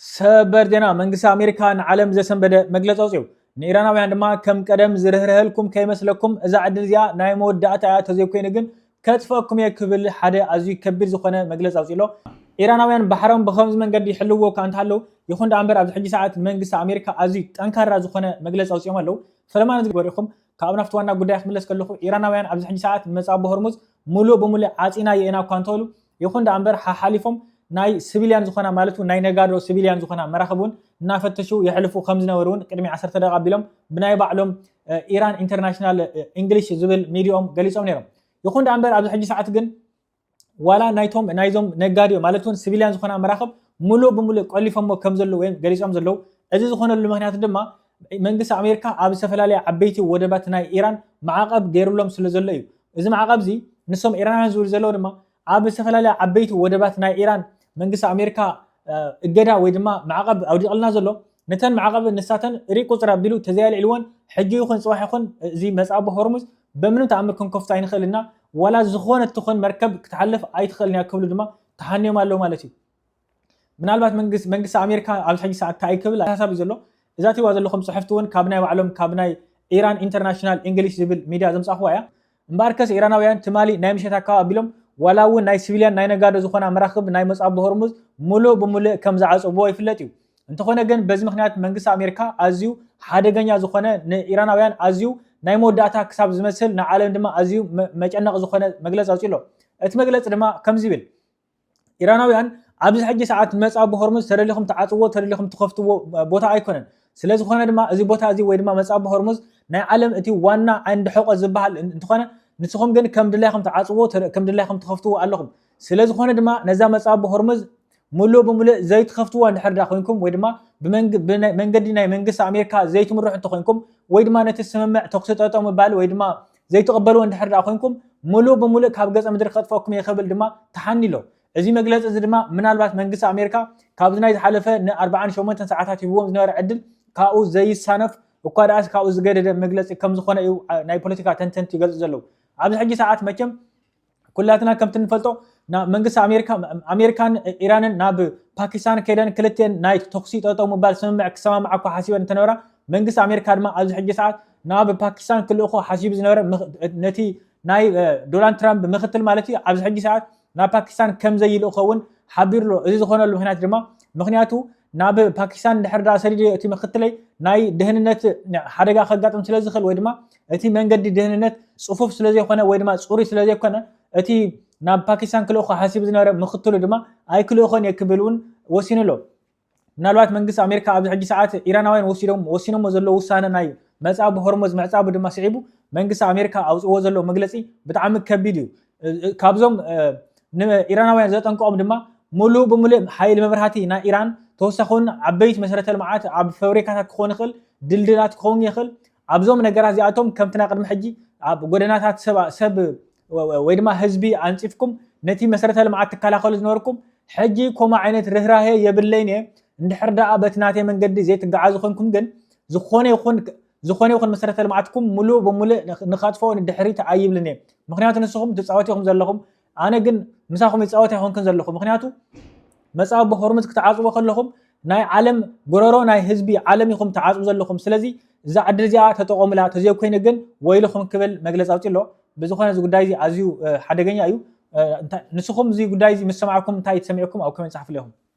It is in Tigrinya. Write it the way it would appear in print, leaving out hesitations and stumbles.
ሰበር ዜና መንግስት አሜሪካን ዓለም ዘሰንበደ መግለጽ አውጽዩ ንኢራናውያን ድማ ከም ቀደም ዝርህርህልኩም ከይመስለኩም እዛ ዕድል እዚኣ ናይ መወዳእታ ተዘይኮይነ ግን ከጥፈኩም የክብል ሓደ ኣዝዩ ከቢድ ዝኾነ መግለጽ አውጽሎ ኢራናውያን ባሕሮም በኸምዝ መንገዲ ይሕልዎ ካንታለው ይኹን ዳንበር ኣብዚ ሕጂ ሰዓት መንግስት አሜሪካ ኣዝዩ ጠንካራ ዝኾነ መግለጽ አውጽዮም ኣለው ፈለማን ዝገበሪኹም ካብ ናፍቲ ዋና ጉዳይ ክምለስ ከለኹ ኢራናውያን ኣብዚ ሕጂ ሰዓት መጻብ ሆርሙዝ ሙሉእ በሙሉእ ዓጺና የና ኳንተሉ ይኹን ዳንበር ሓሊፎም ናይ ሲቪሊያን ዝኾና ማለቱ ናይ ነጋዶ ሲቪሊያን ዝኾና መራኸቡን እናፈተሹ ይሕልፉ ከም ዝነበሩን ቅድሚ 10 ደቂቃ ቢሎም ብናይ ባዕሎም ኢራን ኢንተርናሽናል እንግሊሽ ዝብል ሚዲኦም ገሊጾም ነይሮም ይኹን ዳንበር ኣብዚ ሕጂ ሰዓት ግን ዋላ ናይዞም ነጋዲዮ ማለቱን ሲቪሊያን ዝኾና መራኸብ ሙሉእ በሙሉእ ቆሊፎም ከም ዘለው ወይ ገሊጾም ዘለው እዚ ዝኾነሉ ምክንያት ድማ መንግስቲ አሜሪካ ኣብ ዝተፈላለዩ ዓበይቲ ወደባት ናይ ኢራን ማዕቀብ ገይሩሎም ስለ ዘሎ እዩ እዚ ማዕቀብ እዚ ንሶም ኢራናውያን ዝብል ዘለው ድማ ኣብ ዝተፈላለዩ ዓበይቲ ወደባት ናይ ኢራን መንግስቲ አሜሪካ እገዳ ወይ ድማ ማዕቀብ ኣውዲቕልና ዘሎ ነተን ማዕቀብ ንሳተን ሪቅ ቁፅር ኣቢሉ ተዘያልዕልዎን ሕጂ ይኹን ጽባሕ ይኹን እዚ መጻብ ሆርሙዝ በምንም ተኣምር ክንከፍቶ ኣይንኽእልና ወላ ዝኾነ ትኾን መርከብ ክትሓልፍ ኣይትኽእልን እያ ክብሉ ድማ ተሓንዮም ኣለው ማለት እዩ ምናልባት መንግስቲ አሜሪካ ኣብ ሕጂ ሰዓት እንታይ ክብል ሓሳብ እዩ ዘሎ እዛ ትዋ ዘለኹም ጽሑፍቲ እውን ካብ ናይ ባዕሎም ካብ ናይ ኢራን ኢንተርናሽናል እንግሊሽ ዝብል ሚድያ ዘምጻሕዋ እያ እምበርከስ ኢራናውያን ትማሊ ናይ ምሸት ኣካባቢ ኣቢሎም ዋላ እውን ናይ ሲቪሊያን ናይ ነጋዶ ዝኾና መራኸብ ናይ መጻብ ሆርሙዝ ሙሉእ በሙሉእ ከም ዝዓጽብዎ ይፍለጥ እዩ እንተኾነ ግን በዚ ምክንያት መንግስቲ አሜሪካ ኣዝዩ ሓደገኛ ዝኾነ ንኢራናውያን ኣዝዩ ናይ መወዳእታ ክሳብ ዝመስል ንዓለም ድማ ኣዝዩ መጨነቕ ዝኾነ መግለጽ ኣውፂሎ እቲ መግለጽ ድማ ከምዚ ይብል ኢራናውያን ኣብዚ ሕጂ ሰዓት መጻብ ሆርሙዝ ተደሊኹም ተዓጽብዎ ተደሊኹም ትኸፍትዎ ቦታ ኣይኮነን ስለዝኾነ ድማ እዚ ቦታ እዚ ወይ ድማ መጻብ ሆርሙዝ ናይ ዓለም እቲ ዋና ዓንዲ ሕቆት ዝበሃል እንትኾነ ንስኹም ግን ከም ድላይኹም ተዓጽብዎ ከም ድላይኹም ትኸፍትዎ ኣለኹም ስለዝኾነ ድማ ነዛ መጻብ ሆርሙዝ ሙሉእ በሙሉእ ዘይትኸፍትዎ እንድሕር ዳ ኮይንኩም ወይ ድማ ብመንገዲ ናይ መንግስቲ አሜሪካ ዘይትምርሑ እንተኮይንኩም ወይ ድማ ነቲ ስምምዕ ተኩሲ ጠጠው ምባል ወይ ድማ ዘይተቐበልዎ እንድሕር ዳ ኮይንኩም ሙሉእ በሙሉእ ካብ ገጸ ምድሪ ከጥፈኩም ይኽእል ድማ ተሓኒሎ እዚ መግለጽ እዚ ድማ ምናልባት መንግስቲ አሜሪካ ካብዚ ናይ ዝሓለፈ ን48 ሰዓታት ይብዎም ዝነበረ ዕድል ካብኡ ዘይሳነፍ እኳ ደኣስ ካብኡ ዝገደደ መግለጽ ከም ዝኾነ እዩ ናይ ፖለቲካ ተንተንቲ ይገልጹ ዘለው ኣብዚ ሕጂ ሰዓት መቸም ኩላትና ከምቲ ንፈልጦ መንግስቲ አሜሪካን ኢራንን ናብ ፓኪስታን ከይደን ክልተን ናይ ተኩሲ ጠጠው ምባል ስምምዕ ክሰማምዓ እኳ ሓሲበን እንተነበራ መንግስቲ አሜሪካ ድማ ኣብዚ ሕጂ ሰዓት ናብ ፓኪስታን ክልእኹ ሓሲቡ ዝነበረ ነቲ ናይ ዶናልድ ትራምፕ ምክትል ማለት እዩ ኣብዚ ሕጂ ሰዓት ናብ ፓኪስታን ከም ዘይልእኹ እውን ሓቢሩሎ እዚ ዝኾነሉ ምክንያት ድማ ምክንያቱ ናብ ፓኪስታን ድሕር ዳ ሰዲድ እቲ ምክትለይ ናይ ድህንነት ሓደጋ ከጋጥም ስለ ዝኽእል ወይ ድማ እቲ መንገዲ ድህንነት ጽፉፍ ስለ ዘይኮነ ወይ ድማ ጽሩይ ስለ ዘይኮነ እቲ ናብ ፓኪስታን ክልእኹ ሓሲቡ ዝነበረ ምክትሉ ድማ ኣይክልእኹን የክብል እውን ወሲኑሎ ምናልባት መንግስቲ አሜሪካ ኣብዚ ሕጂ ሰዓት ኢራናውያን ወሲኖሞ ዘለዎ ውሳነ ናይ መጻብ ሆርሙዝ ምዕጻቡ ድማ ስዒቡ መንግስቲ አሜሪካ ኣውፅዎ ዘሎ መግለጺ ብጣዕሚ ከቢድ እዩ ካብዞም ንኢራናውያን ዘጠንቀቖም ድማ ሙሉእ በሙሉእ ሓይሊ መብራህቲ ናይ ኢራን ተወሳኺውን ዓበይቲ መሰረተ ልምዓት ኣብ ፋብሪካታት ክኾን ይኽእል ድልድላት ክኸውን ይኽእል ኣብዞም ነገራት እዚኣቶም ከምቲ ናይ ቅድሚ ሕጂ ኣብ ጎደናታት ሰብ ወይ ድማ ህዝቢ አንፂፍኩም ነቲ መሰረተ ልምዓት ትከላኸሉ ዝነበርኩም ሕጂ ኮማ ዓይነት ርህራሄ የብለይን እንድሕር ዳኣ በቲ ናተይ መንገዲ ዘይትገዓዙ ኮይንኩም ግን ዝኾነ ይኹን መሰረተ ልምዓትኩም ሙሉእ በሙሉእ ንኸጥፎ ንድሕሪት ኣይብልን እየ ምክንያቱ ንስኹም ትፃወት ኢኹም ዘለኹም ኣነ ግን ምሳኹም ይፃወት ኣይኮንኩን ዘለኹ ምክንያቱ መጻብ ሆርሙዝ ክትዓጽቡ ከለኹም ናይ ዓለም ጎረሮ ናይ ህዝቢ ዓለም ኢኹም ተዓጽቡ ዘለኹም ስለዚ እዛ ዕድል እዚኣ ተጠቐሙላ ተዘይኮይነ ግን ወይልኹም ክብል መግለጽ ኣውፂሎ ብዝኾነ እዚ ጉዳይ እዚ ኣዝዩ ሓደገኛ እዩ ንስኹም እዚ ጉዳይ እዚ ምስ ሰማዕኩም እንታይ ተሰሚዕኩም ኣብ ኮሜንት ጻሕፉ ለኹም